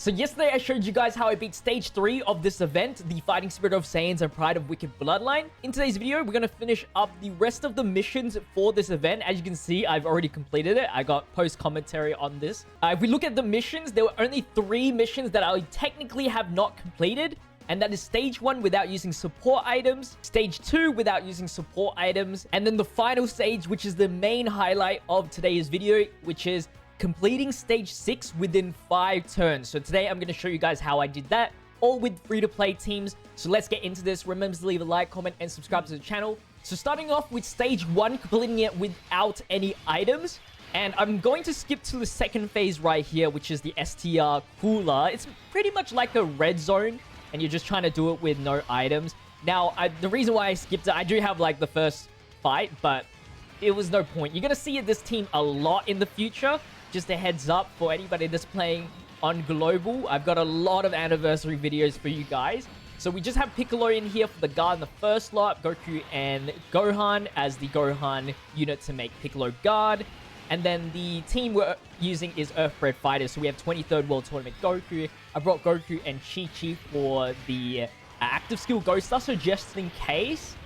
So yesterday I showed you guys how I beat stage 3 of this event, the Fighting Spirit of Saiyans and Pride of Wicked Bloodline. In today's video, we're going to finish up the rest of the missions for this event. As you can see, I've already completed it. I got post commentary on this. If we look at the missions, there were only 3 missions that I technically have not completed. And that is stage 1 without using support items, stage 2 without using support items, and then the final stage, which is the main highlight of today's video, which is completing stage 6 within 5 turns. So today I'm going to show you guys how I did that, all with free-to-play teams. So let's get into this. Remember to leave a like, comment, and subscribe to the channel. So starting off with stage 1, completing it without any items. And I'm going to skip to the second phase right here, which is the STR Cooler. It's pretty much like a red zone, and you're just trying to do it with no items. Now, the reason why I skipped it, I do have like the first fight, but it was no point. You're going to see this team a lot in the future. Just a heads up for anybody that's playing on Global. I've got a lot of anniversary videos for you guys. So we just have Piccolo in here for the guard in the first slot, Goku and Gohan as the Gohan unit to make Piccolo guard. And then the team we're using is Earthbred Fighters. So we have 23rd World Tournament Goku. I brought Goku and Chi-Chi for the active skill Ghost Duster just in case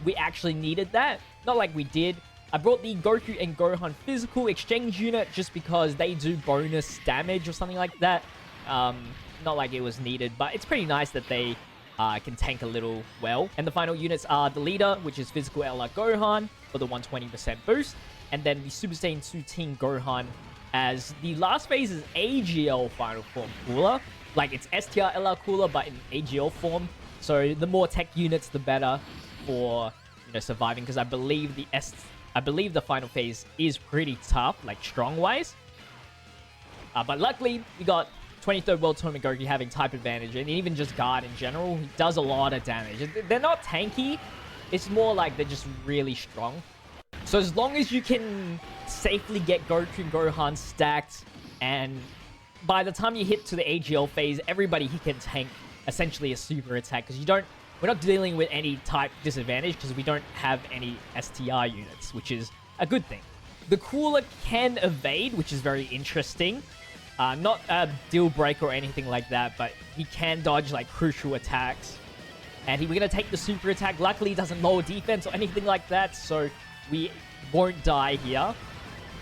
we actually needed that. Not like we did. I brought the Goku and Gohan physical exchange unit just because they do bonus damage or something like that. Not like it was needed, but it's pretty nice that they can tank a little well. And the final units are the leader, which is physical LR Gohan for the 120% boost. And then the Super Saiyan 2 Team Gohan as the last phase is AGL Final Form Cooler. Like it's STR LR Cooler, but in AGL form. So the more tech units, the better for, you know, surviving. Because I believe the final phase is pretty tough, like strong-wise. But luckily, we got 23rd World Tournament Goku having type advantage, and even just guard in general, he does a lot of damage. They're not tanky, it's more like they're just really strong. So as long as you can safely get Goku and Gohan stacked, and by the time you hit to the AGL phase, everybody he can tank essentially a super attack, because we're not dealing with any type disadvantage because we don't have any STR units, which is a good thing. The Cooler can evade, which is very interesting. Not a deal breaker or anything like that, but he can dodge like crucial attacks. And we're going to take the super attack. Luckily, he doesn't lower defense or anything like that, so we won't die here.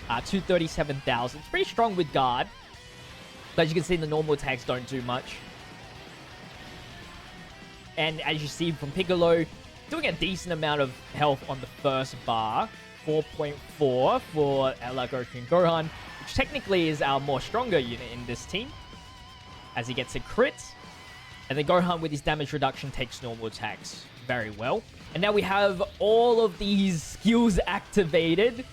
237,000. It's pretty strong with guard. But as you can see, the normal attacks don't do much. And as you see from Piccolo, doing a decent amount of health on the first bar. 4.4 for LR Goku and Gohan, which technically is our more stronger unit in this team, as he gets a crit. And then Gohan with his damage reduction takes normal attacks very well. And now we have all of these skills activated.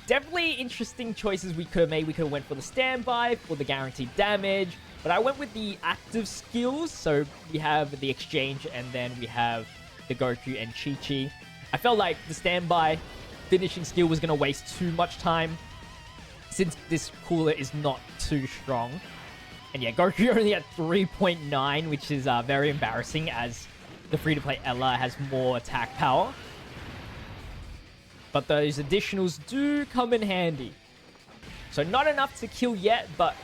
Definitely interesting choices we could have made. We could have went for the standby, for the guaranteed damage. But I went with the active skills. So we have the exchange, and then we have the Goku and Chi-Chi. I felt like the standby finishing skill was going to waste too much time, since this Cooler is not too strong. And yeah, Goku only at 3.9, which is very embarrassing, as the free-to-play Ella has more attack power. But those additionals do come in handy. So not enough to kill yet, but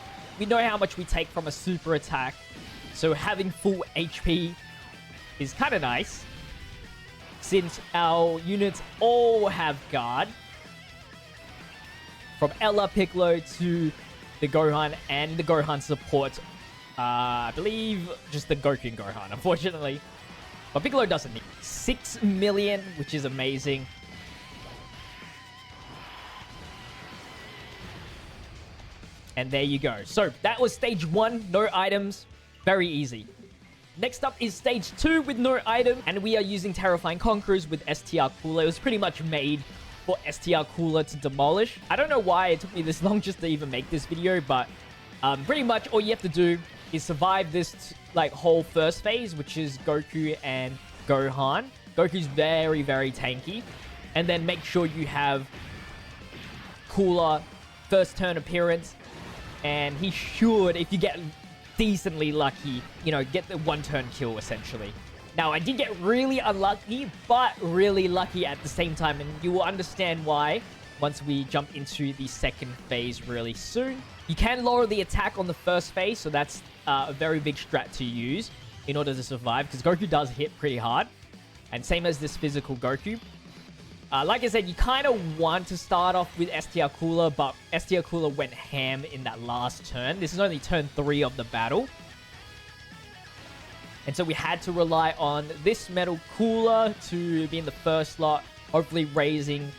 we know how much we take from a super attack. So having full HP is kind of nice, since our units all have guard. From Ella, Piccolo to the Gohan and the Gohan support. I believe just the Goku and Gohan, unfortunately. But Piccolo doesn't need 6 million, which is amazing. And there you go. So that was stage 1, no items. Very easy. Next up is stage 2 with no item. And we are using Terrifying Conquerors with STR Cooler. It was pretty much made for STR Cooler to demolish. I don't know why it took me this long just to even make this video, but pretty much all you have to do is survive this like whole first phase, which is Goku and Gohan. Goku's very, very tanky. And then make sure you have Cooler first turn appearance. And he should, if you get decently lucky, you know, get the one-turn kill, essentially. Now, I did get really unlucky, but really lucky at the same time, and you will understand why once we jump into the second phase really soon. You can lower the attack on the first phase, so that's a very big strat to use in order to survive, because Goku does hit pretty hard. And same as this physical Goku. Like I said, you kind of want to start off with STR Cooler, but STR Cooler went ham in that last turn. This is only turn 3 of the battle. And so we had to rely on this Metal Cooler to be in the first slot, hopefully raising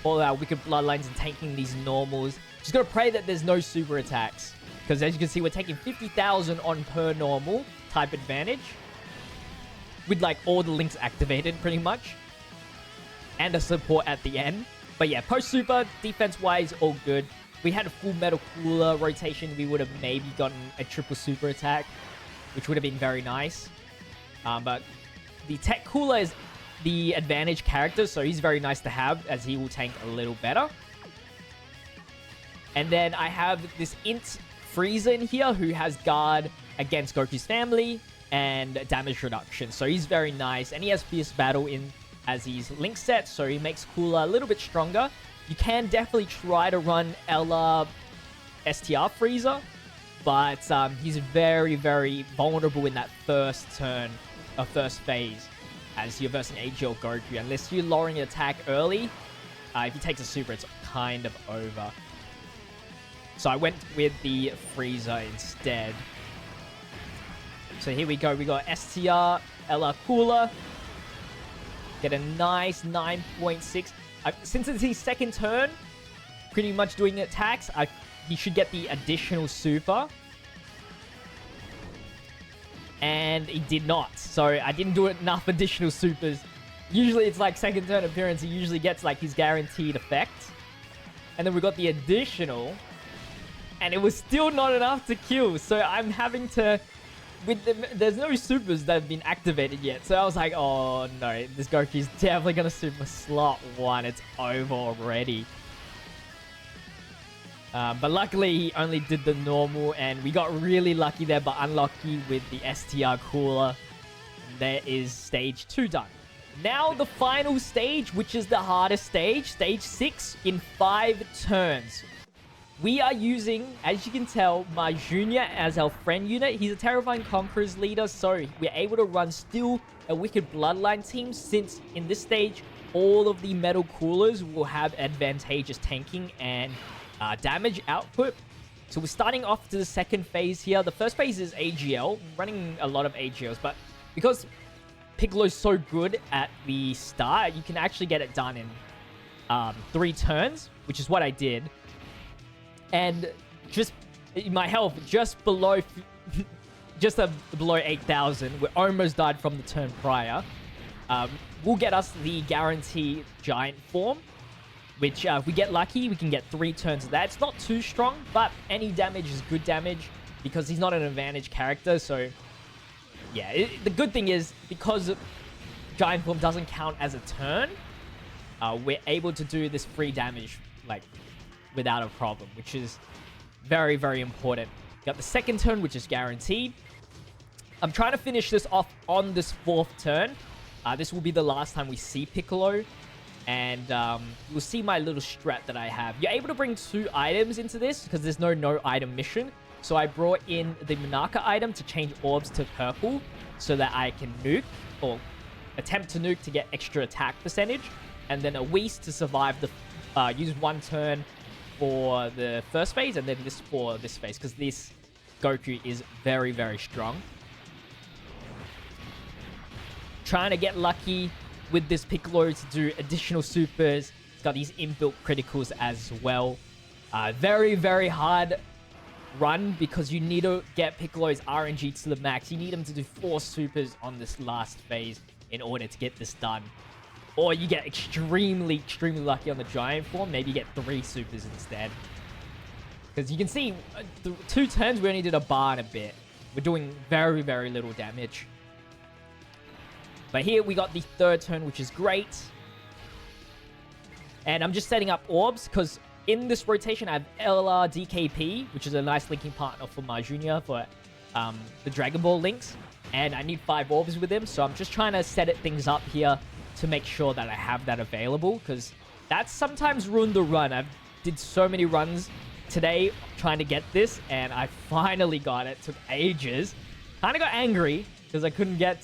all our Wicked Bloodlines and tanking these normals. Just gotta pray that there's no super attacks, because as you can see, we're taking 50,000 on per normal type advantage, with like all the links activated pretty much, and a support at the end. But yeah, post super, defense-wise, all good. We had a full Metal Cooler rotation, we would have maybe gotten a triple super attack, which would have been very nice. But the Tech Cooler is the advantage character, so he's very nice to have, as he will tank a little better. And then I have this Int Frieza in here, who has guard against Goku's family and damage reduction. So he's very nice, and he has Fierce Battle in as his link set, so he makes Cooler a little bit stronger. You can definitely try to run LR STR Frieza, but he's very, very vulnerable in that first turn, or first phase, as you're versing AGL Goku. Unless you're lowering your attack early, if he takes a super, it's kind of over. So I went with the Frieza instead. So here we go. We got STR, LR Cooler. Get a nice 9.6. Since it's his second turn, pretty much doing attacks, he should get the additional super. And he did not. So I didn't do enough additional supers. Usually it's like second turn appearance, he usually gets like his guaranteed effect. And then we got the additional. And it was still not enough to kill. So I'm having to... there's no supers that have been activated yet. So I was like, oh no, this Goku's definitely going to super slot 1. It's over already. But luckily, he only did the normal, and we got really lucky there, but unlucky with the STR Cooler. And there is stage 2 done. Now the final stage, which is the hardest stage, stage 6 in 5 turns. We are using, as you can tell, Mars Jr. as our friend unit. He's a Terrifying Conquerors leader, so we're able to run still a Wicked Bloodline team, since in this stage, all of the Metal Coolers will have advantageous tanking and damage output. So we're starting off to the second phase here. The first phase is AGL, running a lot of AGLs, but because Piccolo's so good at the start, you can actually get it done in 3 turns, which is what I did. And just my health just below below 8,000. We almost died from the turn prior. Will get us the guaranteed giant form, which if we get lucky, we can get 3 turns of that. It's not too strong, but any damage is good damage because he's not an advantage character. So yeah, the good thing is, because giant form doesn't count as a turn, we're able to do this free damage like without a problem, which is very, very important. Got the second turn, which is guaranteed. I'm trying to finish this off on this 4th turn. This will be the last time we see Piccolo. And you'll see my little strat that I have. You're able to bring 2 items into this because there's no item mission. So I brought in the Monarca item to change orbs to purple so that I can nuke, or attempt to nuke to get extra attack percentage. And then a Whis to survive the... use 1 turn for the first phase, and then this for this phase, because this Goku is very, very strong. Trying to get lucky with this Piccolo to do additional supers. It's got these inbuilt criticals as well. Very, very hard run, because you need to get Piccolo's RNG to the max. You need him to do 4 supers on this last phase in order to get this done. Or you get extremely, extremely lucky on the giant form. Maybe you get 3 supers instead. Because you can see, 2 turns, we only did a bar and a bit. We're doing very, very little damage. But here we got the 3rd turn, which is great. And I'm just setting up orbs, because in this rotation, I have LR DKP, which is a nice linking partner for Mars Jr. for the Dragon Ball links. And I need 5 orbs with him, so I'm just trying to set things up here to make sure that I have that available, because That's sometimes ruined the run. I've did so many runs today trying to get this, and I finally got it. Took ages. Kind of got angry because I couldn't get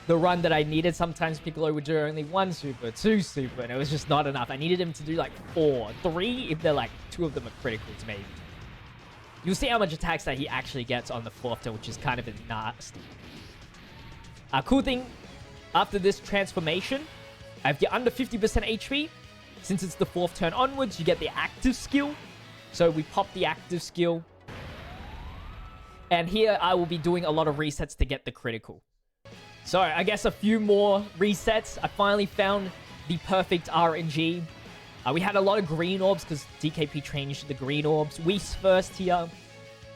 the run that I needed. Sometimes Piccolo would do only 1 super, 2 super, and it was just not enough. I needed him to do like 4, 3 if they're like 2 of them are critical to maybe. You'll see how much attacks that he actually gets on the 4th turn, which is kind of a nasty. Cool thing, after this transformation, if you're under 50% HP, since it's the 4th turn onwards, you get the active skill. So we pop the active skill. And here I will be doing a lot of resets to get the critical. So I guess a few more resets. I finally found the perfect RNG. We had a lot of green orbs because DKP changed the green orbs. Whis first here.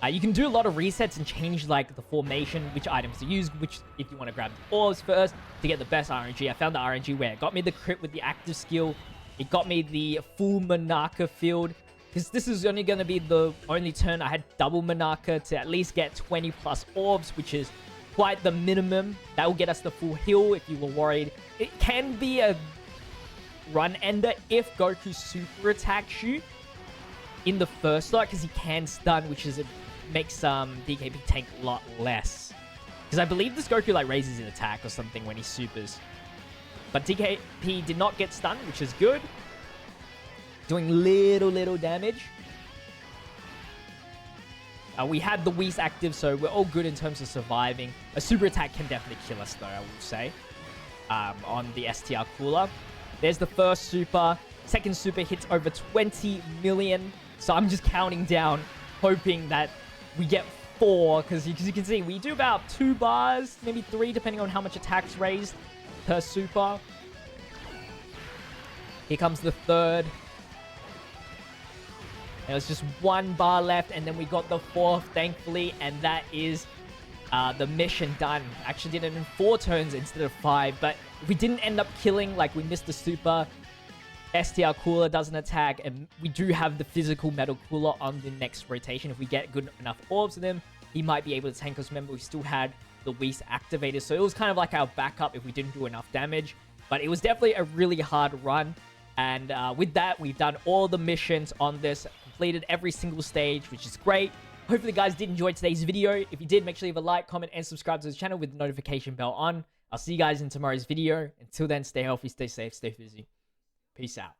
You can do a lot of resets and change like the formation, which items to use, which if you want to grab the orbs first to get the best RNG. I found the RNG where it got me the crit with the active skill. It got me the full Monarca field. Because this is only going to be the only turn I had double Monarca to at least get 20 plus orbs, which is quite the minimum. That will get us the full heal if you were worried. It can be a run ender if Goku super attacks you in the first slot, because he can stun, which is makes DKP tank a lot less. Because I believe this Goku like raises his attack or something when he supers. But DKP did not get stunned, which is good. Doing little damage. We had the Whis active, so we're all good in terms of surviving. A super attack can definitely kill us, though, I will say. On the STR Cooler. There's the first super. Second super hits over 20 million. So I'm just counting down, hoping that we get 4. Because you can see, we do about 2 bars, maybe 3, depending on how much attack's raised per super. Here comes the third. There was just 1 bar left, and then we got the 4th, thankfully, and that is the mission done. Actually did it in 4 turns instead of 5, but we didn't end up killing, like we missed the super. STR Cooler doesn't attack, and we do have the physical Metal Cooler on the next rotation. If we get good enough orbs in him, he might be able to tank us. Remember, we still had the Whis activated, so it was kind of like our backup if we didn't do enough damage. But it was definitely a really hard run, and with that, we've done all the missions on this, completed every single stage, which is great. Hopefully, you guys did enjoy today's video. If you did, make sure you leave a like, comment, and subscribe to the channel with the notification bell on. I'll see you guys in tomorrow's video. Until then, stay healthy, stay safe, stay busy. Peace out.